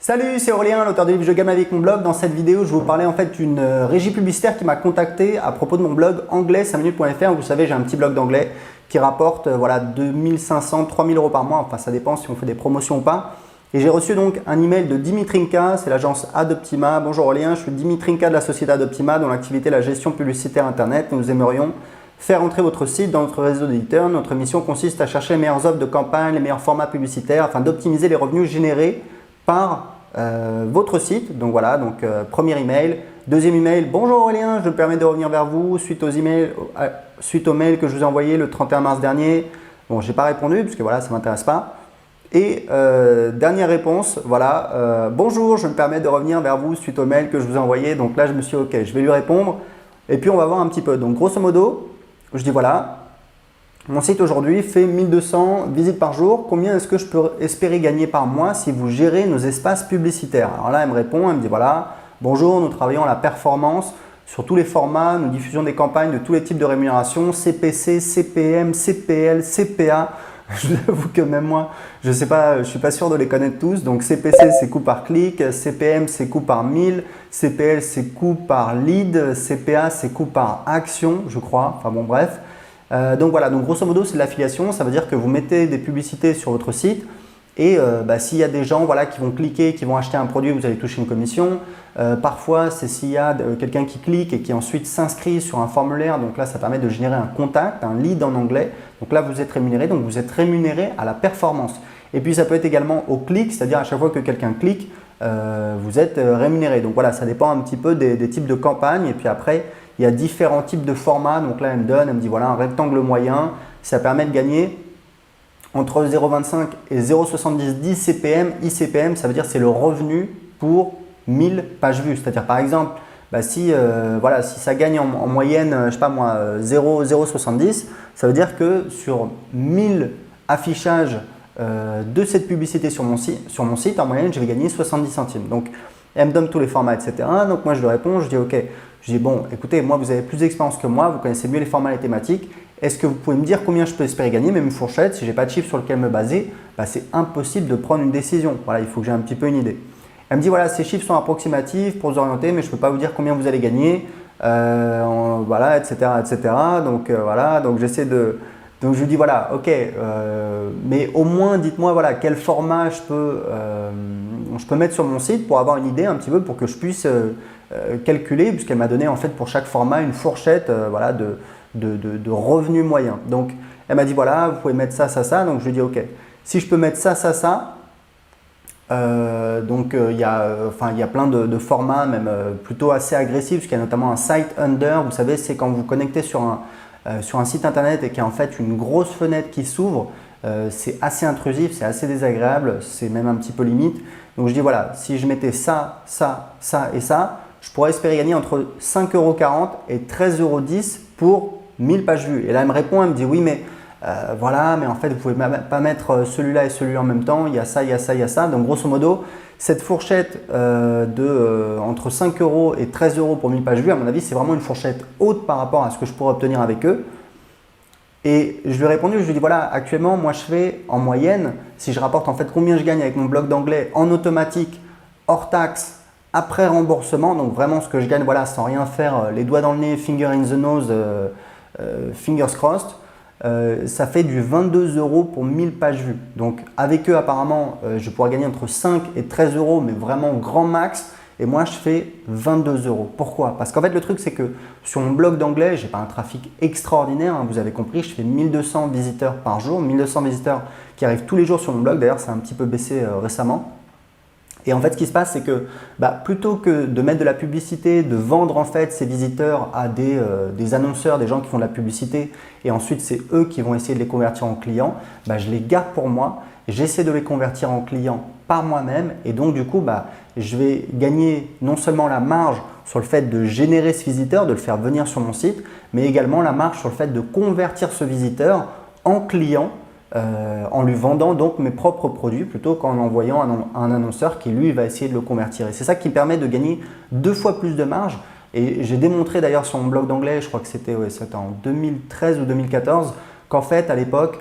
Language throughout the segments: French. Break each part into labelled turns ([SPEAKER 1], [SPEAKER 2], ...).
[SPEAKER 1] Salut, c'est Aurélien, l'auteur du livre Je gagne avec mon blog. Dans cette vidéo, je vais vous parler en fait d'une régie publicitaire qui m'a contacté à propos de mon blog anglais 5minutes.fr. Vous savez, j'ai un petit blog d'anglais qui rapporte voilà, 2500, 3000 euros par mois. Enfin, ça dépend si on fait des promotions ou pas. Et j'ai reçu donc un email de Dimitrinka, c'est l'agence Adoptima. Bonjour Aurélien, je suis Dimitrinka de la société Adoptima dont l'activité est la gestion publicitaire internet. Nous aimerions faire entrer votre site dans notre réseau d'éditeurs. Notre mission consiste à chercher les meilleures offres de campagne, les meilleurs formats publicitaires afin d'optimiser les revenus générés par votre site. Donc voilà, premier email. Deuxième email, bonjour Aurélien, je me permets de revenir vers vous suite au mail que je vous ai envoyé le 31 mars dernier. Bon, je n'ai pas répondu parce que voilà, ça ne m'intéresse pas. Et dernière réponse, voilà, bonjour, je me permets de revenir vers vous suite au mail que je vous ai envoyé. Donc là, je me suis dit, ok, je vais lui répondre et puis on va voir un petit peu. Donc grosso modo, je dis voilà, mon site aujourd'hui fait 1200 visites par jour. Combien est-ce que je peux espérer gagner par mois si vous gérez nos espaces publicitaires? Alors là, elle me répond, elle me dit voilà, bonjour, nous travaillons à la performance sur tous les formats, nous diffusons des campagnes de tous les types de rémunération, CPC, CPM, CPL, CPA. Je vous avoue que même moi, je ne sais pas, je suis pas sûr de les connaître tous. Donc CPC, c'est coût par clic, CPM, c'est coût par 1000, CPL, c'est coût par lead, CPA, c'est coût par action, je crois. Enfin bon, bref. Donc voilà, donc grosso modo, c'est de l'affiliation. Ça veut dire que vous mettez des publicités sur votre site et s'il y a des gens voilà, qui vont cliquer, qui vont acheter un produit, vous allez toucher une commission. Parfois, c'est s'il y a quelqu'un qui clique et qui ensuite s'inscrit sur un formulaire. Donc là, ça permet de générer un contact, un lead en anglais. Donc là, vous êtes rémunéré. Donc vous êtes rémunéré à la performance. Et puis, ça peut être également au clic, c'est-à-dire à chaque fois que quelqu'un clique, vous êtes rémunéré. Donc voilà, ça dépend un petit peu des types de campagnes. Et puis après, il y a différents types de formats. Donc là, elle me dit voilà, un rectangle moyen, ça permet de gagner entre 0,25 et 0,70 CPM. ICPM, ça veut dire c'est le revenu pour 1000 pages vues. C'est-à-dire par exemple, si ça gagne en moyenne, je sais pas moi, 0,70, ça veut dire que sur 1000 affichages de cette publicité sur mon site, en moyenne, je vais gagner 70 centimes. Donc, elle me donne tous les formats, etc. Donc, moi, je lui réponds, je dis OK. Je dis bon, écoutez, moi, vous avez plus d'expérience que moi, vous connaissez mieux les formats et les thématiques. Est-ce que vous pouvez me dire combien je peux espérer gagner, même une fourchette? Si je n'ai pas de chiffre sur lequel me baser, c'est impossible de prendre une décision. Voilà, il faut que j'ai un petit peu une idée. Elle me dit voilà, ces chiffres sont approximatifs pour vous orienter, mais je ne peux pas vous dire combien vous allez gagner, voilà, etc., etc. Donc voilà, donc j'essaie de… Donc je lui dis voilà, ok, mais au moins dites-moi voilà, quel format je peux mettre sur mon site pour avoir une idée un petit peu pour que je puisse calculer, puisqu'elle m'a donné en fait pour chaque format une fourchette voilà, de revenus moyens. Donc elle m'a dit voilà, vous pouvez mettre ça, ça, ça. Donc je lui dis ok, si je peux mettre ça, ça, ça. Il y a plein de formats même plutôt assez agressifs, parce qu'il y a notamment un site under. Vous savez, c'est quand vous vous connectez sur un site internet et qu'il y a en fait une grosse fenêtre qui s'ouvre. C'est assez intrusif, c'est assez désagréable, c'est même un petit peu limite. Donc je dis voilà, si je mettais ça, ça, ça et ça, je pourrais espérer gagner entre 5,40 € et 13,10 € pour 1000 pages vues. Et là, elle me répond, elle me dit oui, mais voilà, mais en fait, vous ne pouvez pas mettre celui-là et celui-là en même temps. Il y a ça, il y a ça, il y a ça. Donc, grosso modo, cette fourchette entre 5 € et 13 € pour 1000 pages vues, à mon avis, c'est vraiment une fourchette haute par rapport à ce que je pourrais obtenir avec eux. Et je lui ai répondu, je lui ai dit voilà, actuellement, moi, je fais en moyenne, si je rapporte en fait combien je gagne avec mon blog d'anglais en automatique, hors taxe, après remboursement, donc vraiment ce que je gagne, voilà, sans rien faire, les doigts dans le nez, finger in the nose, fingers crossed. Ça fait du 22 € pour 1000 pages vues. Donc avec eux apparemment je pourrais gagner entre 5 et 13 €, mais vraiment grand max. Et moi je fais 22 €. Pourquoi? Parce qu'en fait le truc c'est que sur mon blog d'anglais, j'ai pas un trafic extraordinaire, hein, vous avez compris, je fais 1200 visiteurs par jour, 1200 visiteurs qui arrivent tous les jours sur mon blog. D'ailleurs ça a un petit peu baissé récemment. Et en fait, ce qui se passe, c'est que plutôt que de mettre de la publicité, de vendre en fait ces visiteurs à des annonceurs, des gens qui font de la publicité, et ensuite c'est eux qui vont essayer de les convertir en clients, je les garde pour moi, j'essaie de les convertir en clients par moi-même, et donc du coup, je vais gagner non seulement la marge sur le fait de générer ce visiteur, de le faire venir sur mon site, mais également la marge sur le fait de convertir ce visiteur en client, en lui vendant donc mes propres produits plutôt qu'en envoyant un annonceur qui lui va essayer de le convertir. Et c'est ça qui me permet de gagner 2 fois plus de marge. Et j'ai démontré d'ailleurs sur mon blog d'anglais, je crois que c'était en 2013 ou 2014, qu'en fait à l'époque,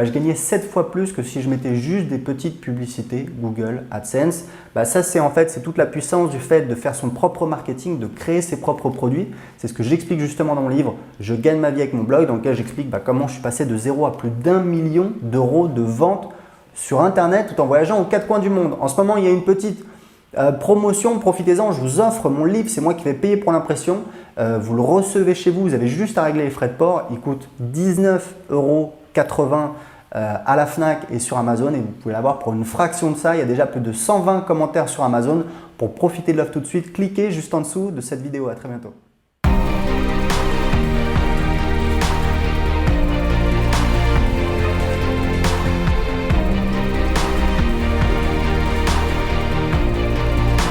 [SPEAKER 1] je gagnais 7 fois plus que si je mettais juste des petites publicités Google AdSense. Ça, c'est toute la puissance du fait de faire son propre marketing, de créer ses propres produits. C'est ce que j'explique justement dans mon livre « Je gagne ma vie avec mon blog » dans lequel j'explique comment je suis passé de 0 à plus d'1 million d'euros de ventes sur Internet tout en voyageant aux 4 coins du monde. En ce moment, il y a une petite promotion, profitez-en, je vous offre mon livre, c'est moi qui vais payer pour l'impression. Vous le recevez chez vous, vous avez juste à régler les frais de port. Il coûte 19,80 € à la Fnac et sur Amazon et vous pouvez l'avoir pour une fraction de ça. Il y a déjà plus de 120 commentaires sur Amazon. Pour profiter de l'offre tout de suite, cliquez juste en dessous de cette vidéo. À très bientôt.